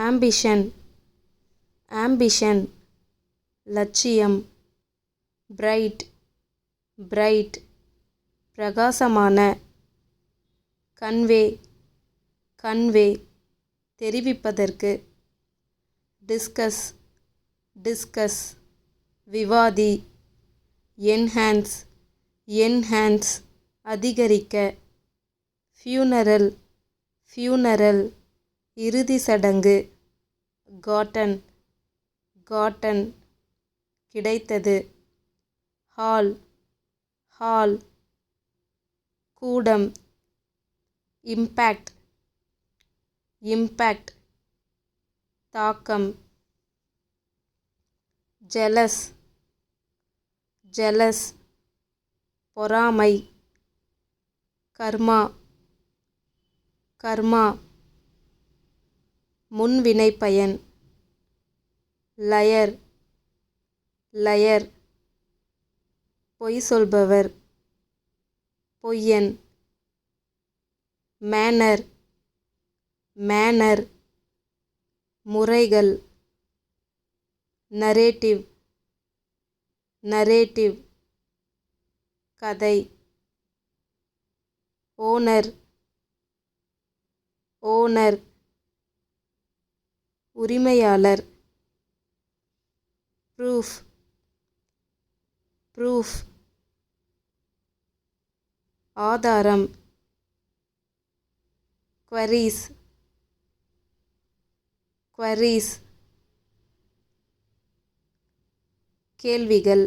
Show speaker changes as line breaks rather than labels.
Ambition ambition லட்சியம். Bright bright பிரகாசமான. Convey convey தெரிவிப்பதற்கு. டிஸ்கஸ் டிஸ்கஸ் விவாதி. என்ஹான்ஸ் என்ஹான்ஸ் அதிகரிக்க. ஃபியூனரல் ஃபியூனரல் இறுதி சடங்கு. காட்டன் காட்டன் கிடைத்தது. ஹால் ஹால் கூடம். இம்பேக்ட் இம்பேக்ட் தாக்கம். ஜெலஸ் ஜெலஸ் பொறாமை. கர்மா கர்மா முன்வினைப்பயன். லயர் லயர் பொய் சொல்பவர். பொய்யன். மேனர் மேனர் முறைகள். நரேட்டிவ் நரேட்டிவ் கதை. ஓனர் ஓனர் உரிமையாளர். ப்ரூஃப் ப்ரூஃப் ஆதாரம். குவரீஸ் குவரீஸ் கேள்விகள்.